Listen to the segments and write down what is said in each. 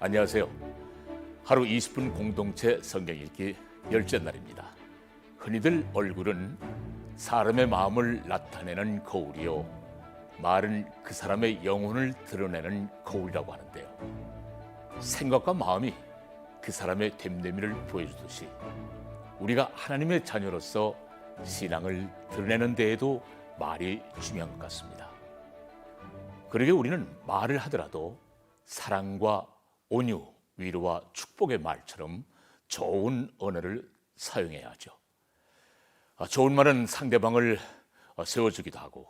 안녕하세요. 하루 20분 공동체 성경 읽기 열째 날입니다. 흔히들 얼굴은 사람의 마음을 나타내는 거울이요, 말은 그 사람의 영혼을 드러내는 거울이라고 하는데요. 생각과 마음이 그 사람의 됨됨이를 보여주듯이 우리가 하나님의 자녀로서 신앙을 드러내는 데에도 말이 중요한 것 같습니다. 그러게 우리는 말을 하더라도 사랑과 온유, 위로와 축복의 말처럼 좋은 언어를 사용해야 하죠. 좋은 말은 상대방을 세워주기도 하고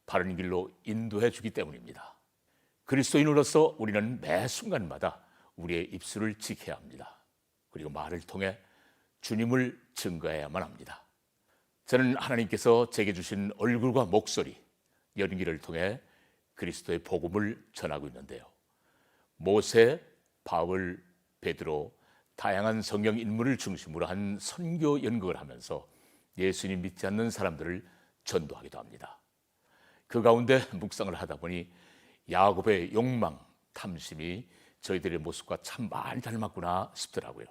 바른 길로 인도해 주기 때문입니다. 그리스도인으로서 우리는 매 순간마다 우리의 입술을 지켜야 합니다. 그리고 말을 통해 주님을 증거해야만 합니다. 저는 하나님께서 제게 주신 얼굴과 목소리, 연기를 통해 그리스도의 복음을 전하고 있는데요. 모세, 바울, 베드로, 다양한 성경 인물을 중심으로 한 선교 연극을 하면서 예수님 믿지 않는 사람들을 전도하기도 합니다. 그 가운데 묵상을 하다 보니 야곱의 욕망, 탐심이 저희들의 모습과 참 많이 닮았구나 싶더라고요.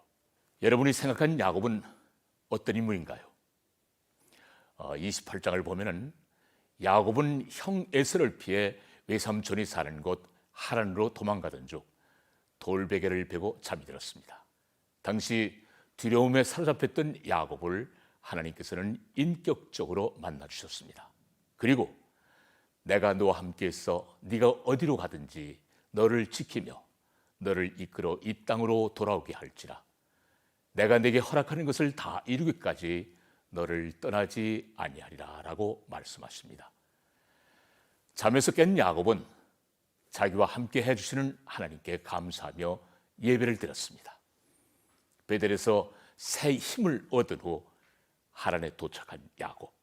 여러분이 생각한 야곱은 어떤 인물인가요? 28장을 보면은 야곱은 형 에서를 피해 외삼촌이 사는 곳 하란으로 도망가던 중 돌베개를 베고 잠이 들었습니다. 당시 두려움에 사로잡혔던 야곱을 하나님께서는 인격적으로 만나주셨습니다. 그리고 내가 너와 함께 있어 네가 어디로 가든지 너를 지키며 너를 이끌어 이 땅으로 돌아오게 할지라. 내가 네게 허락하는 것을 다 이루기까지 너를 떠나지 아니하리라 라고 말씀하십니다. 잠에서 깬 야곱은 자기와 함께 해주시는 하나님께 감사하며 예배를 드렸습니다. 베델에서 새 힘을 얻은 후 하란에 도착한 야곱,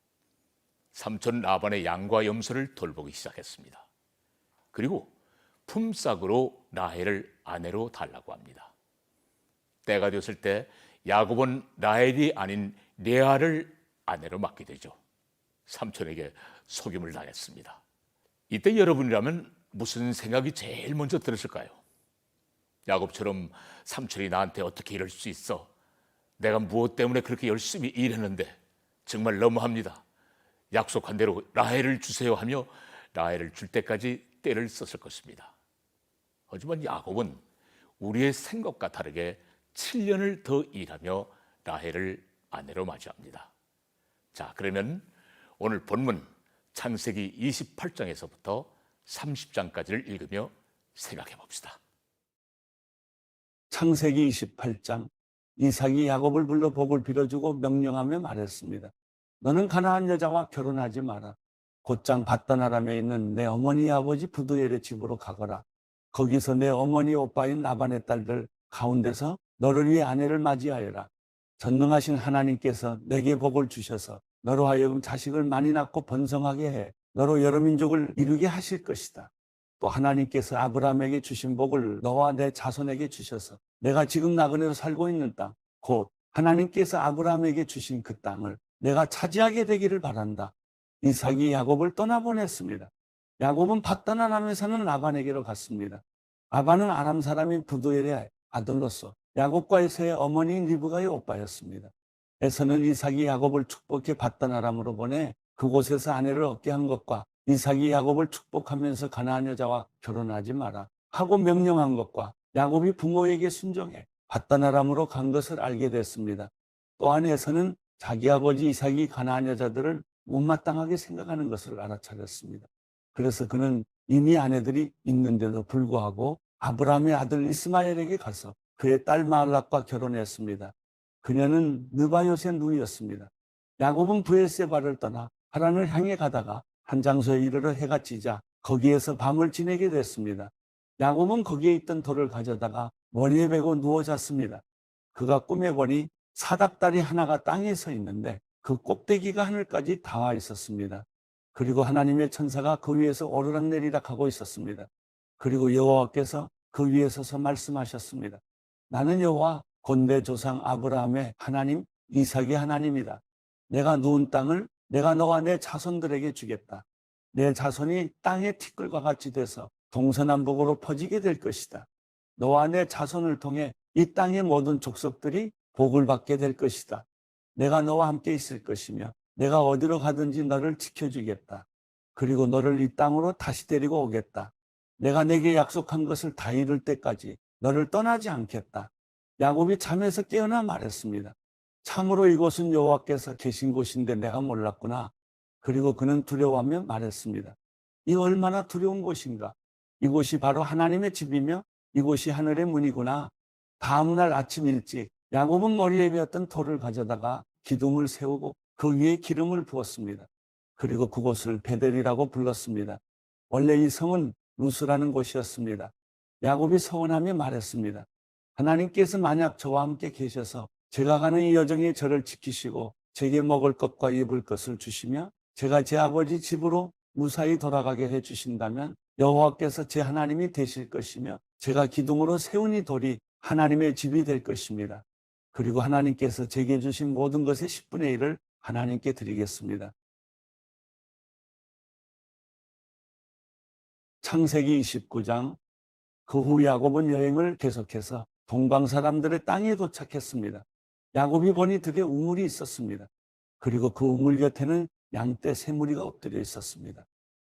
삼촌 라반의 양과 염소를 돌보기 시작했습니다. 그리고 품삯으로 라헬을 아내로 달라고 합니다. 때가 되었을 때 야곱은 라헬이 아닌 레아를 아내로 맡게 되죠. 삼촌에게 속임을 당했습니다. 이때 여러분이라면 무슨 생각이 제일 먼저 들었을까요? 야곱처럼 삼촌이 나한테 어떻게 이럴 수 있어? 내가 무엇 때문에 그렇게 열심히 일했는데 정말 너무합니다. 약속한 대로 라헬을 주세요 하며 라헬을 줄 때까지 때를 썼을 것입니다. 하지만 야곱은 우리의 생각과 다르게 7년을 더 일하며 라헬을 아내로 맞이합니다. 자, 그러면 오늘 본문 창세기 28장에서부터 30장까지를 읽으며 생각해 봅시다. 창세기 28장. 이삭이 야곱을 불러 복을 빌어주고 명령하며 말했습니다. 너는 가나안 여자와 결혼하지 마라. 곧장 밧단 아람에 있는 내 어머니 아버지 부두엘의 집으로 가거라. 거기서 내 어머니 오빠인 라반의 딸들 가운데서 너를 위해 아내를 맞이하여라. 전능하신 하나님께서 내게 복을 주셔서 너로 하여금 자식을 많이 낳고 번성하게 해 너로 여러 민족을 이루게 하실 것이다. 또 하나님께서 아브라함에게 주신 복을 너와 내 자손에게 주셔서 내가 지금 나그네로 살고 있는 땅, 곧 하나님께서 아브라함에게 주신 그 땅을 내가 차지하게 되기를 바란다. 이삭이 야곱을 떠나보냈습니다. 야곱은 밧단 아람에 사는 라반에게로 갔습니다. 라반은 아람 사람인 부두엘의 아들로서 야곱과 에서의 어머니인 리브가의 오빠였습니다. 에서는 이삭이 야곱을 축복해 밧단 아람으로 보내 그곳에서 아내를 얻게 한 것과 이삭이 야곱을 축복하면서 가나안 여자와 결혼하지 마라 하고 명령한 것과 야곱이 부모에게 순종해 밧단 아람으로 간 것을 알게 됐습니다. 또한 에서는 자기 아버지 이삭이 가나안 여자들을 못마땅하게 생각하는 것을 알아차렸습니다. 그래서 그는 이미 아내들이 있는데도 불구하고 아브라함의 아들 이스마엘에게 가서 그의 딸 마알락과 결혼했습니다. 그녀는 느바요의 누이였습니다. 야곱은 브엘세바를 떠나 하란을 향해 가다가 한 장소에 이르러 해가 지자 거기에서 밤을 지내게 됐습니다. 야곱은 거기에 있던 돌을 가져다가 머리에 베고 누워 잤습니다. 그가 꿈에 보니 사닥다리 하나가 땅에 서 있는데 그 꼭대기가 하늘까지 닿아 있었습니다. 그리고 하나님의 천사가 그 위에서 오르락내리락 하고 있었습니다. 그리고 여호와께서 그 위에 서서 말씀하셨습니다. 나는 여호와 곧 내 조상 아브라함의 하나님, 이삭의 하나님이다. 내가 누운 땅을 내가 너와 내 자손들에게 주겠다. 내 자손이 땅의 티끌과 같이 돼서 동서남북으로 퍼지게 될 것이다. 너와 내 자손을 통해 이 땅의 모든 족속들이 복을 받게 될 것이다. 내가 너와 함께 있을 것이며 내가 어디로 가든지 너를 지켜주겠다. 그리고 너를 이 땅으로 다시 데리고 오겠다. 내가 내게 약속한 것을 다 이룰 때까지 너를 떠나지 않겠다. 야곱이 잠에서 깨어나 말했습니다. 참으로 이곳은 여호와께서 계신 곳인데 내가 몰랐구나. 그리고 그는 두려워하며 말했습니다. 이 얼마나 두려운 곳인가. 이곳이 바로 하나님의 집이며 이곳이 하늘의 문이구나. 다음 날 아침 일찍 야곱은 머리에 베었던 돌을 가져다가 기둥을 세우고 그 위에 기름을 부었습니다. 그리고 그곳을 베델이라고 불렀습니다. 원래 이 성은 루스라는 곳이었습니다. 야곱이 서운하며 말했습니다. 하나님께서 만약 저와 함께 계셔서 제가 가는 이 여정에 저를 지키시고 제게 먹을 것과 입을 것을 주시며 제가 제 아버지 집으로 무사히 돌아가게 해주신다면 여호와께서 제 하나님이 되실 것이며 제가 기둥으로 세운 이 돌이 하나님의 집이 될 것입니다. 그리고 하나님께서 제게 주신 모든 것의 10분의 1을 하나님께 드리겠습니다. 창세기 29장. 그 후 야곱은 여행을 계속해서 동방 사람들의 땅에 도착했습니다. 야곱이 보니 들에 우물이 있었습니다. 그리고 그 우물 곁에는 양떼 세 무리가 엎드려 있었습니다.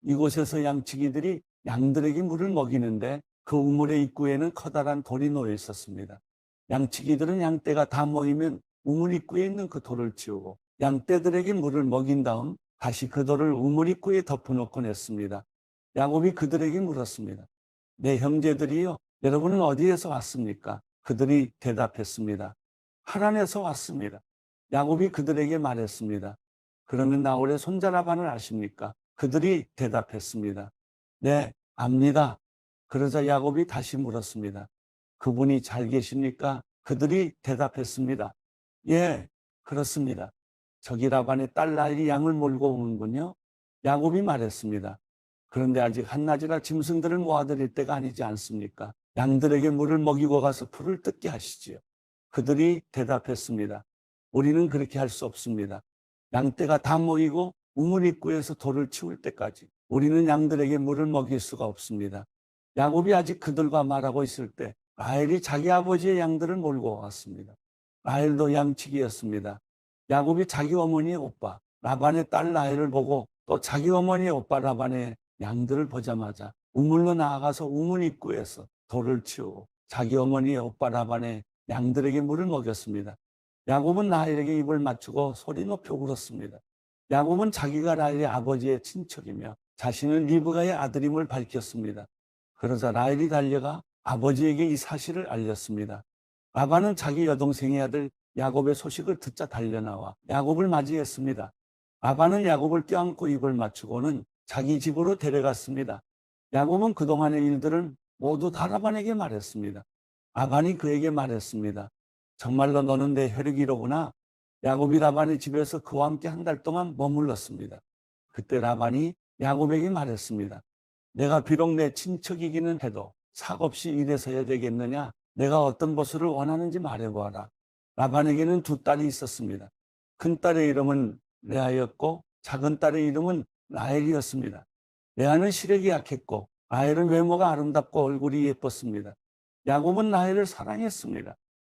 이곳에서 양치기들이 양들에게 물을 먹이는데 그 우물의 입구에는 커다란 돌이 놓여 있었습니다. 양치기들은 양떼가 다 모이면 우물 입구에 있는 그 돌을 치우고 양떼들에게 물을 먹인 다음 다시 그 돌을 우물 입구에 덮어놓곤 했습니다. 야곱이 그들에게 물었습니다. 내 형제들이요, 여러분은 어디에서 왔습니까? 그들이 대답했습니다. 하란에서 왔습니다. 야곱이 그들에게 말했습니다. 그러면 나홀의 손자 라반을 아십니까? 그들이 대답했습니다. 네, 압니다. 그러자 야곱이 다시 물었습니다. 그분이 잘 계십니까? 그들이 대답했습니다. 예, 그렇습니다. 저기 라반의 딸 라헬이 양을 몰고 오는군요. 야곱이 말했습니다. 그런데 아직 한낮이라 짐승들을 모아드릴 때가 아니지 않습니까? 양들에게 물을 먹이고 가서 풀을 뜯게 하시지요. 그들이 대답했습니다. 우리는 그렇게 할 수 없습니다. 양떼가 다 모이고 우물 입구에서 돌을 치울 때까지 우리는 양들에게 물을 먹일 수가 없습니다. 야곱이 아직 그들과 말하고 있을 때 라헬이 자기 아버지의 양들을 몰고 왔습니다. 라헬도 양치기였습니다. 야곱이 자기 어머니의 오빠 라반의 딸 라헬을 보고 또 자기 어머니의 오빠 라반의 양들을 보자마자 우물로 나아가서 우물 입구에서 돌을 치우고 자기 어머니의 오빠 라반의 양들에게 물을 먹였습니다. 야곱은 라헬에게 입을 맞추고 소리 높여 울었습니다. 야곱은 자기가 라헬의 아버지의 친척이며 자신은 리브가의 아들임을 밝혔습니다. 그러자 라헬이 달려가 아버지에게 이 사실을 알렸습니다. 라반은 자기 여동생의 아들 야곱의 소식을 듣자 달려나와 야곱을 맞이했습니다. 라반은 야곱을 껴안고 입을 맞추고는 자기 집으로 데려갔습니다. 야곱은 그동안의 일들을 모두 다 라반에게 말했습니다. 라반이 그에게 말했습니다. 정말로 너는 내 혈육이로구나. 야곱이 라반의 집에서 그와 함께 한 달 동안 머물렀습니다. 그때 라반이 야곱에게 말했습니다. 내가 비록 내 친척이기는 해도 삭없이 이래서야 되겠느냐? 내가 어떤 보수를 원하는지 말해보아라. 라반에게는 두 딸이 있었습니다. 큰 딸의 이름은 레아였고 작은 딸의 이름은 라헬이었습니다. 레아는 시력이 약했고 라헬은 외모가 아름답고 얼굴이 예뻤습니다. 야곱은 라헬을 사랑했습니다.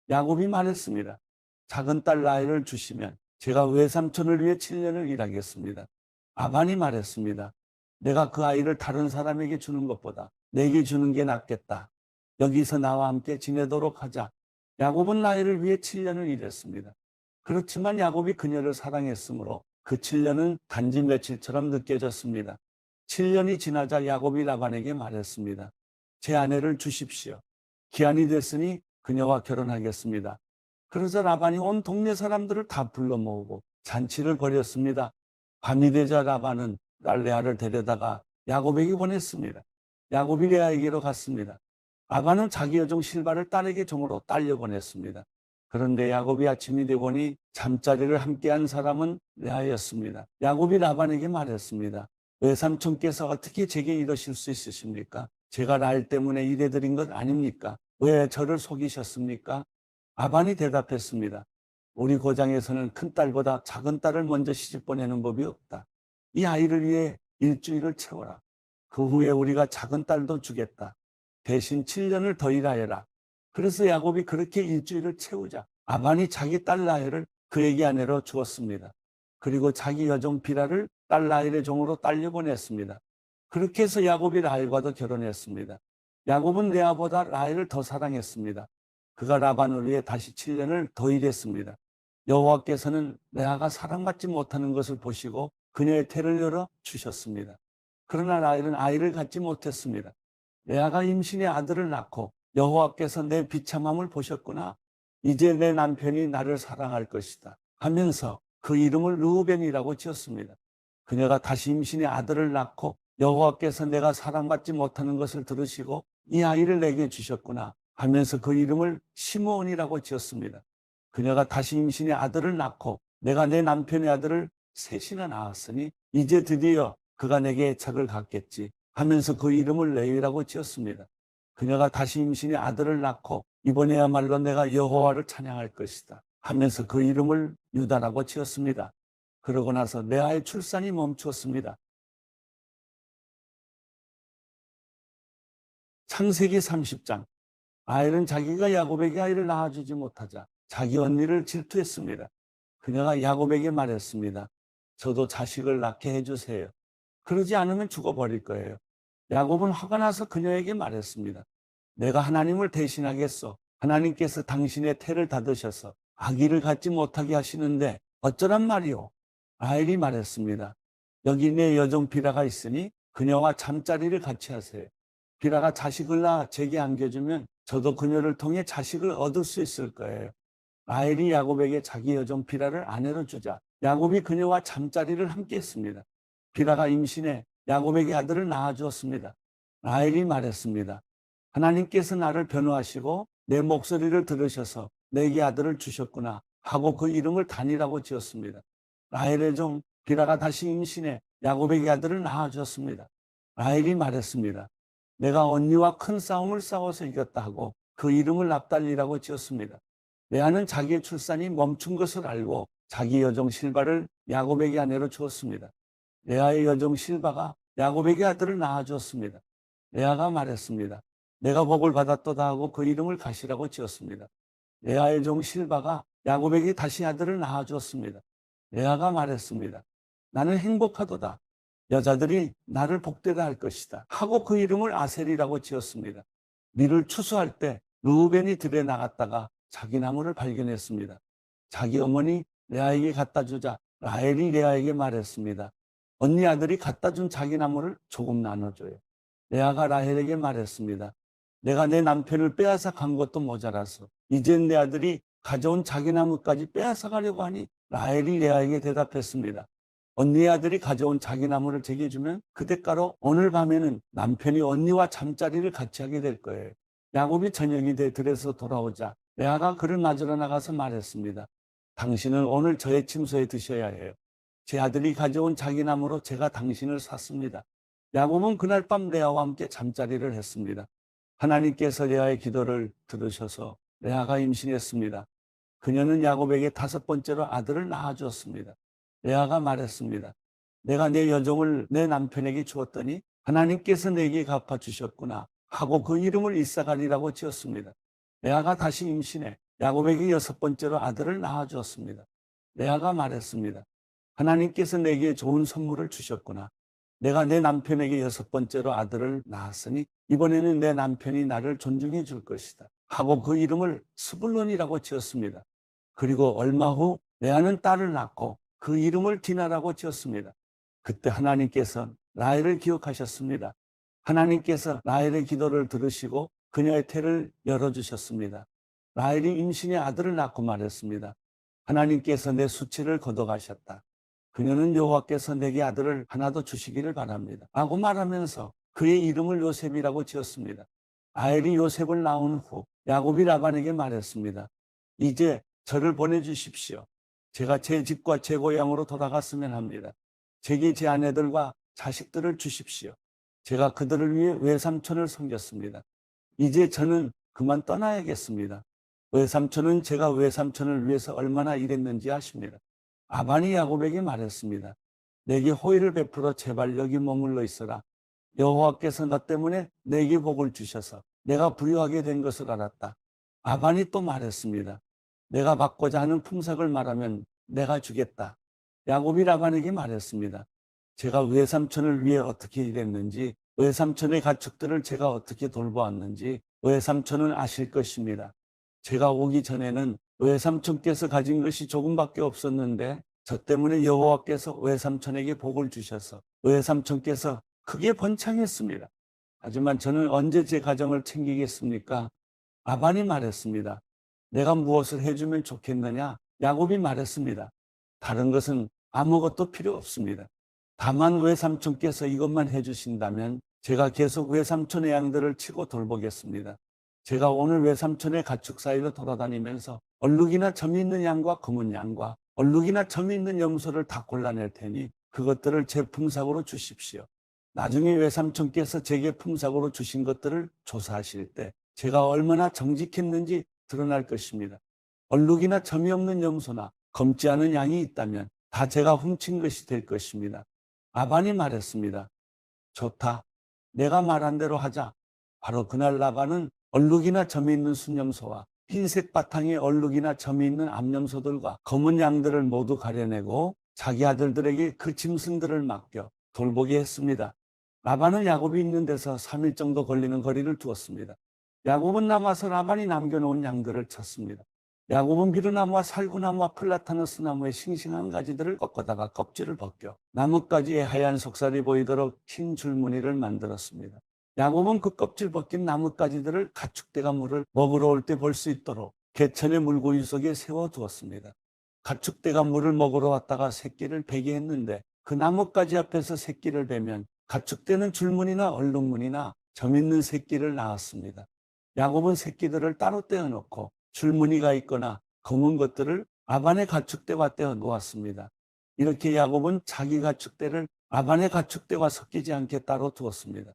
야곱이 말했습니다. 작은 딸 라헬을 주시면 제가 외삼촌을 위해 7년을 일하겠습니다. 라반이 말했습니다. 내가 그 아이를 다른 사람에게 주는 것보다 내게 주는 게 낫겠다. 여기서 나와 함께 지내도록 하자. 야곱은 라헬을 위해 7년을 일했습니다. 그렇지만 야곱이 그녀를 사랑했으므로 그 7년은 단지 며칠처럼 느껴졌습니다. 7년이 지나자 야곱이 라반에게 말했습니다. 제 아내를 주십시오. 기한이 됐으니 그녀와 결혼하겠습니다. 그러자 라반이 온 동네 사람들을 다 불러 모으고 잔치를 벌였습니다. 밤이 되자 라반은 딸 레아를 데려다가 야곱에게 보냈습니다. 야곱이 레아에게로 갔습니다. 라반은 자기 여종 실바를 딸에게 종으로 딸려 보냈습니다. 그런데 야곱이 아침이 되보니 잠자리를 함께한 사람은 레아였습니다. 야곱이 라반에게 말했습니다. 외삼촌께서 어떻게 제게 이러실 수 있으십니까? 제가 라헬 때문에 이래드린 것 아닙니까? 왜 저를 속이셨습니까? 라반이 대답했습니다. 우리 고장에서는 큰 딸보다 작은 딸을 먼저 시집 보내는 법이 없다. 이 아이를 위해 일주일을 채워라. 그 후에 우리가 작은 딸도 주겠다. 대신 7년을 더 일하여라. 그래서 야곱이 그렇게 일주일을 채우자 라반이 자기 딸 라헬을 그에게 아내로 주었습니다. 그리고 자기 여종 비라를 딸 라헬의 종으로 딸려 보냈습니다. 그렇게 해서 야곱이 라헬과도 결혼했습니다. 야곱은 레아보다 라헬을 더 사랑했습니다. 그가 라반을 위해 다시 7년을 더 일했습니다. 여호와께서는 레아가 사랑받지 못하는 것을 보시고 그녀의 태를 열어 주셨습니다. 그러나 라헬은 아이를 갖지 못했습니다. 레아가 임신의 아들을 낳고 여호와께서 내 비참함을 보셨구나. 이제 내 남편이 나를 사랑할 것이다 하면서 그 이름을 르우벤이라고 지었습니다. 그녀가 다시 임신의 아들을 낳고 여호와께서 내가 사랑받지 못하는 것을 들으시고 이 아이를 내게 주셨구나 하면서 그 이름을 시므온이라고 지었습니다. 그녀가 다시 임신의 아들을 낳고 내가 내 남편의 아들을 셋이나 낳았으니 이제 드디어 그가 내게 애착을 갖겠지 하면서 그 이름을 레위라고 지었습니다. 그녀가 다시 임신의 아들을 낳고 이번에야말로 내가 여호와를 찬양할 것이다 하면서 그 이름을 유다라고 지었습니다. 그러고 나서 레아의 출산이 멈추었습니다. 창세기 30장. 라헬은 자기가 야곱에게 아이를 낳아주지 못하자 자기 언니를 질투했습니다. 그녀가 야곱에게 말했습니다. 저도 자식을 낳게 해주세요. 그러지 않으면 죽어버릴 거예요. 야곱은 화가 나서 그녀에게 말했습니다. 내가 하나님을 대신하겠소. 하나님께서 당신의 태를 닫으셔서 아기를 갖지 못하게 하시는데 어쩌란 말이오. 라헬이 말했습니다. 여기 내 여종 비라가 있으니 그녀와 잠자리를 같이 하세요. 비라가 자식을 낳아 제게 안겨주면 저도 그녀를 통해 자식을 얻을 수 있을 거예요. 라헬이 야곱에게 자기 여종 비라를 아내로 주자 야곱이 그녀와 잠자리를 함께 했습니다. 비라가 임신해 야곱에게 아들을 낳아주었습니다. 라헬이 말했습니다. 하나님께서 나를 변호하시고 내 목소리를 들으셔서 내게 아들을 주셨구나 하고 그 이름을 단이라고 지었습니다. 라헬의 종 비라가 다시 임신해 야곱에게 아들을 낳아주었습니다. 라헬이 말했습니다. 내가 언니와 큰 싸움을 싸워서 이겼다 하고 그 이름을 납달리라고 지었습니다. 레아는 자기의 출산이 멈춘 것을 알고 자기 여종 실바를 야곱에게 아내로 주었습니다. 레아의 여종 실바가 야곱에게 아들을 낳아주었습니다. 레아가 말했습니다. 내가 복을 받았도다 하고 그 이름을 가시라고 지었습니다. 레아의 종 실바가 야곱에게 다시 아들을 낳아주었습니다. 레아가 말했습니다. 나는 행복하도다. 여자들이 나를 복되다 할 것이다 하고 그 이름을 아셀이라고 지었습니다. 밀을 추수할 때 르우벤이 들에 나갔다가 자기 나무를 발견했습니다. 자기 어머니 레아에게 갖다 주자 라헬이 레아에게 말했습니다. 언니 아들이 갖다 준 자기 나무를 조금 나눠줘요. 레아가 라헬에게 말했습니다. 내가 내 남편을 빼앗아 간 것도 모자라서 이젠 내 아들이 가져온 자기 나무까지 빼앗아 가려고 하니 라헬이 레아에게 대답했습니다. 언니의 아들이 가져온 자기 나무를 제게 주면 그 대가로 오늘 밤에는 남편이 언니와 잠자리를 같이 하게 될 거예요. 야곱이 저녁이 돼 들에서 돌아오자 레아가 그를 맞으러 나가서 말했습니다. 당신은 오늘 저의 침소에 드셔야 해요. 제 아들이 가져온 자기 나무로 제가 당신을 샀습니다. 야곱은 그날 밤 레아와 함께 잠자리를 했습니다. 하나님께서 레아의 기도를 들으셔서 레아가 임신했습니다. 그녀는 야곱에게 5번째로 아들을 낳아주었습니다. 레아가 말했습니다. 내가 내 여종을 내 남편에게 주었더니 하나님께서 내게 갚아주셨구나 하고 그 이름을 이사갈이라고 지었습니다. 레아가 다시 임신해 야곱에게 6번째로 아들을 낳아주었습니다. 레아가 말했습니다. 하나님께서 내게 좋은 선물을 주셨구나. 내가 내 남편에게 6번째로 아들을 낳았으니 이번에는 내 남편이 나를 존중해 줄 것이다 하고 그 이름을 스불론이라고 지었습니다. 그리고 얼마 후 레아는 딸을 낳고 그 이름을 디나라고 지었습니다. 그때 하나님께서 라헬을 기억하셨습니다. 하나님께서 라헬의 기도를 들으시고 그녀의 태를 열어주셨습니다. 라헬이 임신의 아들을 낳고 말했습니다. 하나님께서 내 수치를 걷어가셨다. 그녀는 여호와께서 내게 아들을 하나 더 주시기를 바랍니다 라고 말하면서 그의 이름을 요셉이라고 지었습니다. 라헬이 요셉을 낳은 후 야곱이 라반에게 말했습니다. 이제 저를 보내주십시오. 제가 제 집과 제 고향으로 돌아갔으면 합니다. 제게 제 아내들과 자식들을 주십시오. 제가 그들을 위해 외삼촌을 섬겼습니다. 이제 저는 그만 떠나야겠습니다. 외삼촌은 제가 외삼촌을 위해서 얼마나 일했는지 아십니다. 라반이 야곱에게 말했습니다. 내게 호의를 베풀어 제발 여기 머물러 있어라. 여호와께서 너 때문에 내게 복을 주셔서 내가 부유하게 된 것을 알았다. 라반이 또 말했습니다. 내가 받고자 하는 품삯을 말하면 내가 주겠다. 야곱이 라반에게 말했습니다. 제가 외삼촌을 위해 어떻게 일했는지, 외삼촌의 가축들을 제가 어떻게 돌보았는지 외삼촌은 아실 것입니다. 제가 오기 전에는 외삼촌께서 가진 것이 조금밖에 없었는데 저 때문에 여호와께서 외삼촌에게 복을 주셔서 외삼촌께서 크게 번창했습니다. 하지만 저는 언제 제 가정을 챙기겠습니까? 라반이 말했습니다. 내가 무엇을 해주면 좋겠느냐? 야곱이 말했습니다. 다른 것은 아무것도 필요 없습니다. 다만 외삼촌께서 이것만 해주신다면 제가 계속 외삼촌의 양들을 치고 돌보겠습니다. 제가 오늘 외삼촌의 가축 사이로 돌아다니면서 얼룩이나 점이 있는 양과 검은 양과 얼룩이나 점이 있는 염소를 다 골라낼 테니 그것들을 제 품삯으로 주십시오. 나중에 외삼촌께서 제게 품삯으로 주신 것들을 조사하실 때 제가 얼마나 정직했는지 드러날 것입니다. 얼룩이나 점이 없는 염소나 검지 않은 양이 있다면 다 제가 훔친 것이 될 것입니다. 라반이 말했습니다. 좋다. 내가 말한 대로 하자. 바로 그날 라반은 얼룩이나 점이 있는 순염소와 흰색 바탕에 얼룩이나 점이 있는 암염소들과 검은 양들을 모두 가려내고 자기 아들들에게 그 짐승들을 맡겨 돌보게 했습니다. 라반은 야곱이 있는 데서 3일 정도 걸리는 거리를 두었습니다. 야곱은 남아서 라반이 남겨놓은 양들을 쳤습니다. 야곱은 비르나무와 살구나무와 플라타너스 나무의 싱싱한 가지들을 꺾어다가 껍질을 벗겨 나뭇가지에 하얀 속살이 보이도록 흰 줄무늬를 만들었습니다. 야곱은 그 껍질 벗긴 나뭇가지들을 가축대가 물을 먹으러 올 때 볼 수 있도록 개천의 물고기 속에 세워두었습니다. 가축대가 물을 먹으러 왔다가 새끼를 베게 했는데 그 나뭇가지 앞에서 새끼를 베면 가축대는 줄무늬나 얼룩무늬나 점 있는 새끼를 낳았습니다. 야곱은 새끼들을 따로 떼어놓고 줄무늬가 있거나 검은 것들을 라반의 가축대와 떼어 놓았습니다. 이렇게 야곱은 자기 가축대를 라반의 가축대와 섞이지 않게 따로 두었습니다.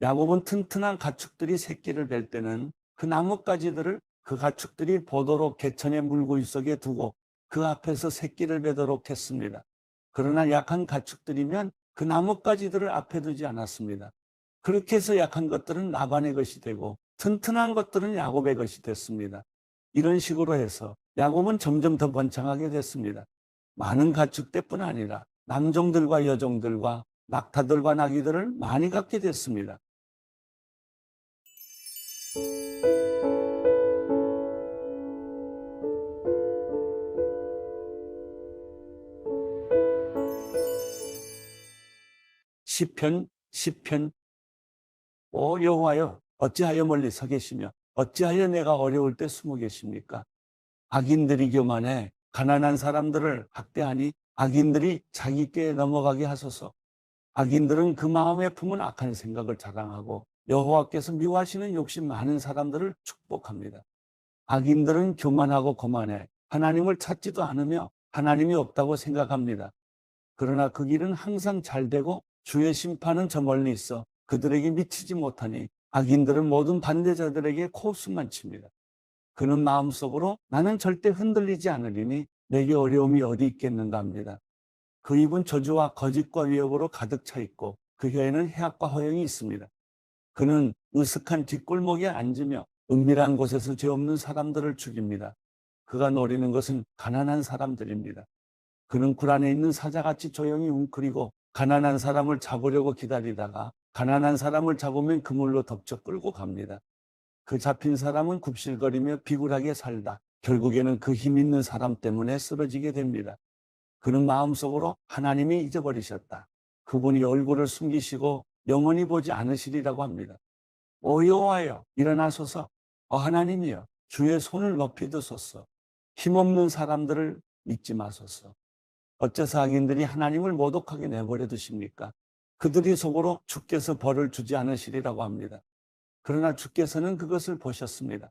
야곱은 튼튼한 가축들이 새끼를 뵐 때는 그 나뭇가지들을 그 가축들이 보도록 개천의 물구이 속에 두고 그 앞에서 새끼를 베도록 했습니다. 그러나 약한 가축들이면 그 나뭇가지들을 앞에 두지 않았습니다. 그렇게 해서 약한 것들은 라반의 것이 되고 튼튼한 것들은 야곱의 것이 됐습니다. 이런 식으로 해서 야곱은 점점 더 번창하게 됐습니다. 많은 가축대뿐 아니라 남종들과 여종들과 낙타들과 나귀들을 많이 갖게 됐습니다. 시편 오 여호와여 어찌하여 멀리 서 계시며 어찌하여 내가 어려울 때 숨어 계십니까? 악인들이 교만해 가난한 사람들을 학대하니 악인들이 자기 꾀에 넘어가게 하소서. 악인들은 그 마음에 품은 악한 생각을 자랑하고 여호와께서 미워하시는 욕심 많은 사람들을 축복합니다. 악인들은 교만하고 거만해 하나님을 찾지도 않으며 하나님이 없다고 생각합니다. 그러나 그 길은 항상 잘 되고 주의 심판은 저 멀리 있어 그들에게 미치지 못하니 악인들은 모든 반대자들에게 코웃음만 칩니다. 그는 마음속으로 나는 절대 흔들리지 않으리니 내게 어려움이 어디 있겠는가 합니다. 그 입은 저주와 거짓과 위협으로 가득 차 있고 그 혀에는 해악과 허영이 있습니다. 그는 으슥한 뒷골목에 앉으며 은밀한 곳에서 죄 없는 사람들을 죽입니다. 그가 노리는 것은 가난한 사람들입니다. 그는 굴 안에 있는 사자같이 조용히 웅크리고 가난한 사람을 잡으려고 기다리다가 가난한 사람을 잡으면 그물로 덮쳐 끌고 갑니다. 그 잡힌 사람은 굽실거리며 비굴하게 살다 결국에는 그 힘 있는 사람 때문에 쓰러지게 됩니다. 그는 마음속으로 하나님이 잊어버리셨다. 그분이 얼굴을 숨기시고 영원히 보지 않으시리라고 합니다. 오 여호와여 일어나소서. 하나님이여 주의 손을 높이 드소서. 힘없는 사람들을 믿지 마소서. 어째서 악인들이 하나님을 모독하게 내버려 두십니까? 그들이 속으로 주께서 벌을 주지 않으시리라고 합니다. 그러나 주께서는 그것을 보셨습니다.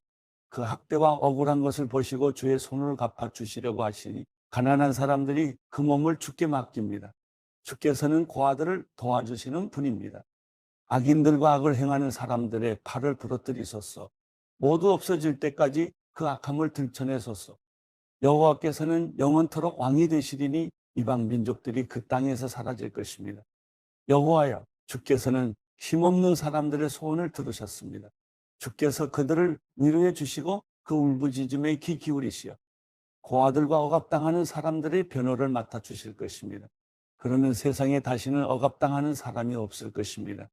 그 학대와 억울한 것을 보시고 주의 손을 갚아주시려고 하시니 가난한 사람들이 그 몸을 주께 맡깁니다. 주께서는 고아들을 도와주시는 분입니다. 악인들과 악을 행하는 사람들의 팔을 부러뜨리소서. 모두 없어질 때까지 그 악함을 들춰내소서. 여호와께서는 영원토록 왕이 되시리니 이방 민족들이 그 땅에서 사라질 것입니다. 여호와여 주께서는 힘없는 사람들의 소원을 들으셨습니다. 주께서 그들을 위로해 주시고 그 울부짖음에 귀 기울이시어 고아들과 억압당하는 사람들의 변호를 맡아 주실 것입니다. 그러면 세상에 다시는 억압당하는 사람이 없을 것입니다.